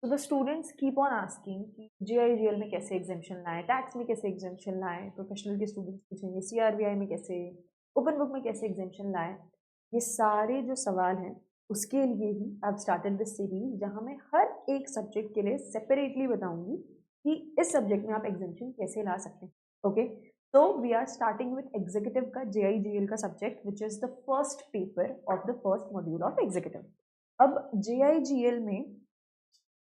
तो the students keep on asking कि जेआईजीएल में कैसे एग्जामेशन लाएं, टैक्स में कैसे एग्जामेशन लाएं, प्रोफेशनल के स्टूडेंट्स पूछेंगे सीआरबीआई में कैसे, ओपन बुक में कैसे एग्जामेशन लाएं। ये सारे जो सवाल हैं उसके लिए ही आई स्टार्टेड दिस सीरीज, जहां मैं हर एक सब्जेक्ट के लिए सेपरेटली बताऊंगी कि इस सब्जेक्ट में आप एग्जामेशन कैसे ला सकते हैं। ओके, तो we are starting with executive का जेआईजीएल का subject which is the first paper of the first module of executive. अब जेआईजीएल में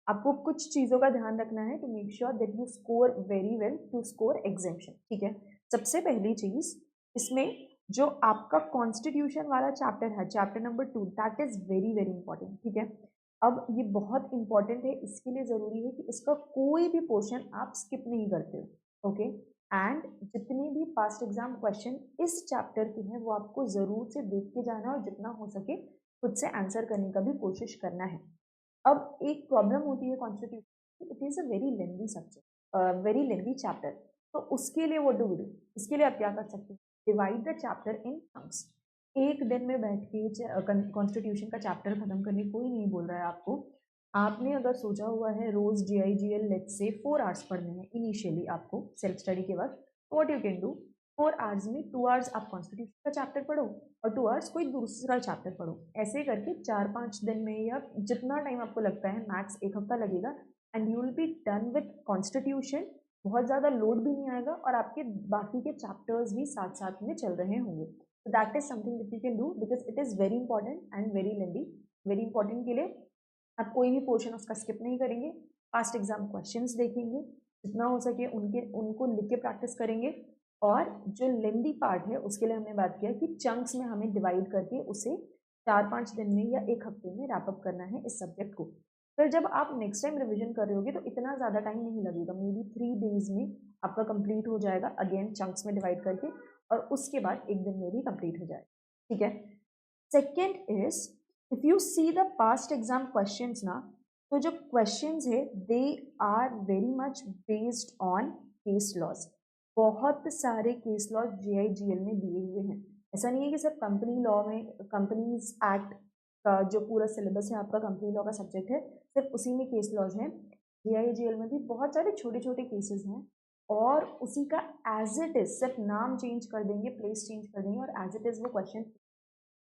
आपको कुछ चीज़ों का ध्यान रखना है to make sure that you score very well to score examination. ठीक है, सबसे पहली चीज़ इसमें जो आपका कॉन्स्टिट्यूशन वाला चैप्टर है, chapter number 2, that is very very important. ठीक है, अब ये बहुत इंपॉर्टेंट है, इसके लिए ज़रूरी है कि इसका कोई भी पोर्शन आप स्किप नहीं करते हो। ओके, एंड जितने भी पास्ट एग्जाम क्वेश्चन इस चैप्टर के हैं वो आपको ज़रूर से देख के जाना और जितना हो सके खुद से आंसर करने का भी कोशिश करना है। अब एक प्रॉब्लम होती है constitution, it is a very lengthy subject, very lengthy chapter. तो उसके लिए व्हाट डू वी डू, इसके लिए आप क्या कर सकते हैं, divide the chapter in chunks. एक दिन में बैठ के कॉन्स्टिट्यूशन का चैप्टर खत्म करने कोई नहीं बोल रहा है आपको। आपने अगर सोचा हुआ है रोज जीआईजीएल लेट्स से 4 आवर्स पढ़ने हैं इनिशियली आपको सेल्फ स्टडी के वक्त, what you can do, 4 hours में 2 आवर्स आप कॉन्स्टिट्यूशन का चैप्टर पढ़ो और 2 आवर्स कोई दूसरा चैप्टर पढ़ो। ऐसे करके 4-5 दिन में या जितना टाइम आपको लगता है, मैक्स 1 हफ्ता लगेगा, and you will be done with constitution. बहुत ज़्यादा लोड भी नहीं आएगा और आपके बाकी के चैप्टर्स भी साथ साथ में चल रहे होंगे। तो that is something that you can do because it is very important and very lengthy. Very important के लिए आप कोई भी पोर्शन उसका स्किप नहीं करेंगे, पास्ट एग्जाम क्वेश्चंस देखेंगे, जितना हो सके उनको लिख के प्रैक्टिस करेंगे। और जो लेंदी पार्ट है उसके लिए हमने बात किया कि चंक्स में हमें डिवाइड करके उसे 4-5 दिन में या 1 हफ्ते में रैप अप करना है इस सब्जेक्ट को। फिर जब आप नेक्स्ट टाइम रिवीजन कर रहे होगे तो इतना ज़्यादा टाइम नहीं लगेगा, मे बी 3 डेज में आपका कंप्लीट हो जाएगा, अगेन चंक्स में डिवाइड करके, और उसके बाद 1 दिन में भी कंप्लीट हो जाएगा। ठीक है, second is if you see the past exam questions ना, तो जो क्वेश्चंस है they are very much based on case laws. बहुत सारे केस लॉज जेआईजीएल में दिए हुए हैं। ऐसा नहीं है कि सिर्फ कंपनी लॉ में, कंपनीज एक्ट का जो पूरा सिलेबस है आपका कंपनी लॉ का सब्जेक्ट है, सिर्फ उसी में केस लॉज हैं। जेआईजीएल में भी बहुत सारे छोटे छोटे केसेस हैं और उसी का एज इट इज सिर्फ नाम चेंज कर देंगे, प्लेस चेंज कर देंगे और एज इट इज वो क्वेश्चन।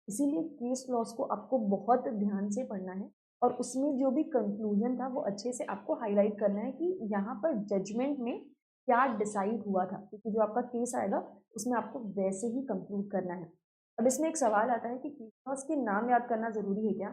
इसीलिए केस लॉस को आपको बहुत ध्यान से पढ़ना है और उसमें जो भी कंक्लूजन था वो अच्छे से आपको हाईलाइट करना है कि यहाँ पर जजमेंट में क्या डिसाइड हुआ था, क्योंकि जो आपका केस आएगा उसमें आपको वैसे ही कंक्लूड करना है। अब इसमें एक सवाल आता है कि केस लॉस के नाम याद करना जरूरी है क्या?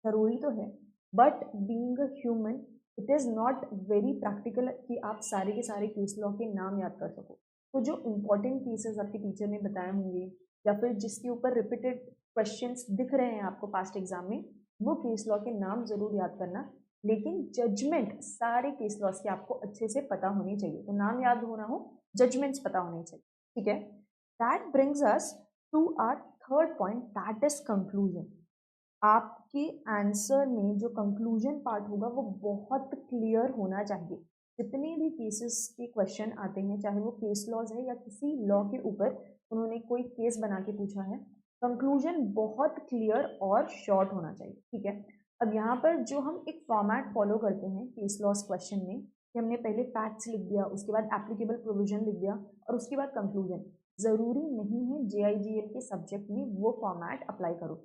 जरूरी तो है, but being a human it is not very practical कि आप सारे के सारे केस लॉ के नाम याद कर सको। तो जो इम्पोर्टेंट केसेस आपके टीचर ने बताए होंगे या फिर जिसके ऊपर रिपीटेड क्वेश्चंस दिख रहे हैं आपको पास्ट एग्जाम में, वो केस लॉ के नाम जरूर याद करना। लेकिन जजमेंट सारे केस लॉस के आपको अच्छे से पता होनी चाहिए, तो नाम याद होना हो, जजमेंट्स पता होने चाहिए। ठीक है, that brings us to our third point, that is conclusion. आपके आंसर में जो कंक्लूजन पार्ट होगा वो बहुत क्लियर होना चाहिए। जितने भी केसेस के क्वेश्चन आते हैं, चाहे वो केस लॉज है या किसी लॉ के ऊपर उन्होंने कोई केस बना के पूछा है, कंक्लूजन बहुत क्लियर और शॉर्ट होना चाहिए। ठीक है, अब यहाँ पर जो हम एक फॉर्मेट फॉलो करते हैं केस लॉज क्वेश्चन में, कि हमने पहले फैक्ट्स लिख दिया, उसके बाद एप्लीकेबल प्रोविजन लिख दिया और उसके बाद कंक्लूजन, ज़रूरी नहीं है जेआईजीएल के सब्जेक्ट में वो फॉर्मेट अप्लाई करो।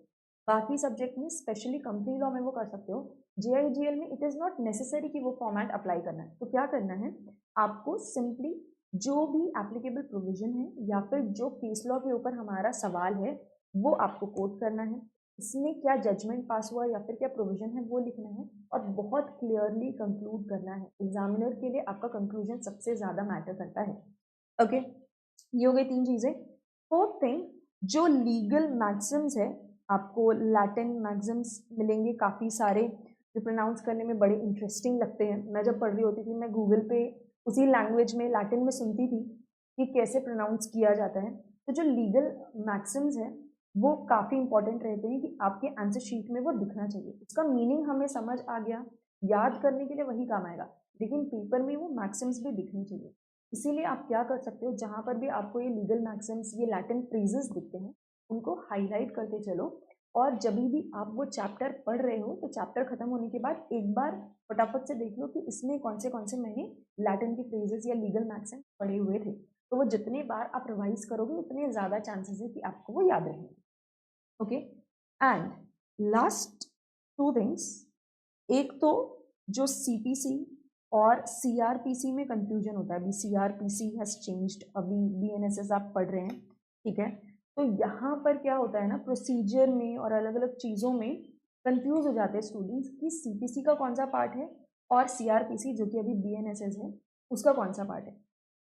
बाकी सब्जेक्ट में स्पेशली कंपनी लॉ में वो कर सकते हो, जेआईजीएल में इट इज़ नॉट नेसेसरी कि वो फॉर्मेट अप्लाई करना है। तो क्या करना है, आपको सिंपली जो भी एप्लीकेबल प्रोविजन है या फिर जो केस लॉ के ऊपर हमारा सवाल है वो आपको कोट करना है, इसमें क्या जजमेंट पास हुआ या फिर क्या प्रोविजन है वो लिखना है और बहुत क्लियरली कंक्लूड करना है। एग्जामिनर के लिए आपका कंक्लूजन सबसे ज़्यादा मैटर करता है। ओके, ये हो गई 3 चीज़ें। फोर्थ थिंग, जो लीगल मैक्सिम्स है, आपको लैटिन मैक्सिम्स मिलेंगे काफ़ी सारे जो प्रोनाउंस करने में बड़े इंटरेस्टिंग लगते हैं। मैं जब पढ़ रही होती थी मैं गूगल पे उसी लैंग्वेज में लैटिन में सुनती थी कि कैसे प्रोनाउंस किया जाता है। तो जो लीगल मैक्सिम्स है वो काफ़ी इंपॉर्टेंट रहते हैं कि आपके आंसर शीट में वो दिखना चाहिए। उसका मीनिंग हमें समझ आ गया, याद करने के लिए वही काम आएगा, लेकिन पेपर में वो मैक्सिम्स भी दिखनी चाहिए। इसीलिए आप क्या कर सकते हो, जहाँ पर भी आपको ये लीगल मैक्सिम्स, ये लैटिन फ्रेजेस दिखते हैं, उनको हाईलाइट करते चलो और जब भी आप वो चैप्टर पढ़ रहे हो तो चैप्टर खत्म होने के बाद एक बार फटाफट से देख लो कि इसमें कौन से मैंने लैटिन के फ्रेजेस या लीगल मैक्सिम पढ़े हुए थे। तो वो जितने बार आप रिवाइज करोगे उतने ज़्यादा चांसेस है कि आपको वो याद रहेंगे। ओके, एंड लास्ट 2 थिंग्स, एक तो जो सीपीसी और सीआरपीसी में कंफ्यूजन होता है। अभी सीआरपीसी हैज चेंज्ड, अभी बीएनएसएस आप पढ़ रहे हैं, ठीक है। तो यहाँ पर क्या होता है ना, प्रोसीजर में और अलग अलग चीज़ों में कंफ्यूज हो जाते हैं स्टूडेंट्स कि सीपीसी का कौन सा पार्ट है और सीआरपीसी जो कि अभी बीएनएसएस है उसका कौन सा पार्ट है।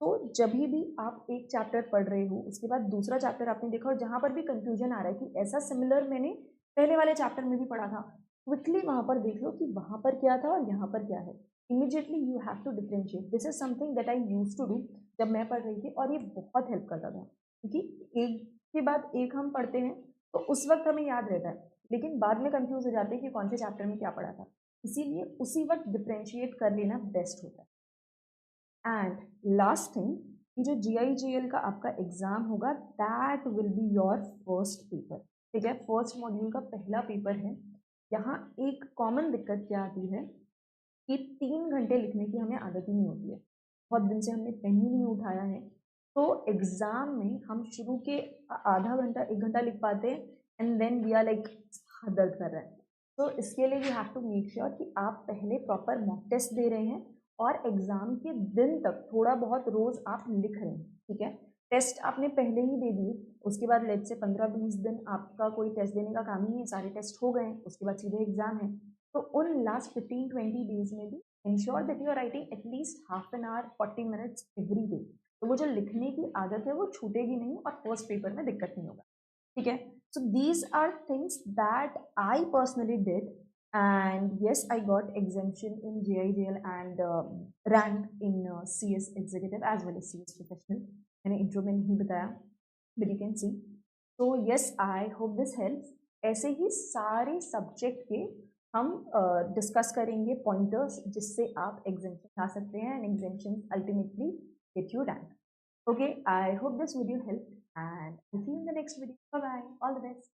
तो जब भी आप एक चैप्टर पढ़ रहे हो उसके बाद दूसरा चैप्टर आपने देखा और जहाँ पर भी कंफ्यूजन आ रहा है कि ऐसा सिमिलर मैंने पहले वाले चैप्टर में भी पढ़ा था, क्विकली वहाँ पर देख लो कि वहाँ पर क्या था और यहाँ पर क्या है। Immediately you have to differentiate. This is something that I use to do जब मैं पढ़ रही थी, और ये बहुत हेल्प करता था क्योंकि एक के बाद एक हम पढ़ते हैं तो उस वक्त हमें याद रहता है, लेकिन बाद में कंफ्यूज हो जाते हैं कि कौन से चैप्टर में क्या पढ़ा था। इसीलिए उसी वक्त डिफरेंशिएट कर लेना बेस्ट होता है। एंड लास्ट थिंग, कि जो GIGL का आपका एग्जाम होगा that will be your first paper, ठीक है। फर्स्ट मॉड्यूल का पहला पेपर है। यहाँ एक कॉमन दिक्कत क्या आती है कि 3 घंटे लिखने की हमें आदत ही नहीं होती है, बहुत दिन से हमने पेन ही नहीं उठाया है। तो एग्जाम में हम शुरू के आधा घंटा 1 घंटा लिख पाते हैं and then we are like दर्द कर रहा है। तो इसके लिए you have to make sure कि आप पहले प्रॉपर मॉक टेस्ट दे रहे हैं और एग्जाम के दिन तक थोड़ा बहुत रोज आप लिख रहे हैं, ठीक है। टेस्ट आपने पहले ही दे दिए, उसके बाद लेट से 15-20 दिन आपका कोई टेस्ट देने का काम ही नहीं है, सारे टेस्ट हो गए, उसके बाद सीधे एग्जाम है। तो उन लास्ट 15-20 डेज में भी ensure that you are writing at least half an hour 40 minutes every day. तो वो जो लिखने की आदत है वो छूटेगी नहीं और फर्स्ट पेपर में दिक्कत नहीं होगा, ठीक है। So these are things that I personally did, and yes, I got exemption in GIGL and ranked in CS executive as well as CS professional. मैंने इंट्रो में नहीं बताया, but you can see. So yes, I hope this helps. ऐसे ही सारे subject के हम discuss करेंगे pointers जिससे आप एग्जेम्पशन ला सकते हैं and exemption ultimately get you rank. Okay, I hope this video helped and I'll see you in the next video. Bye bye. All the best.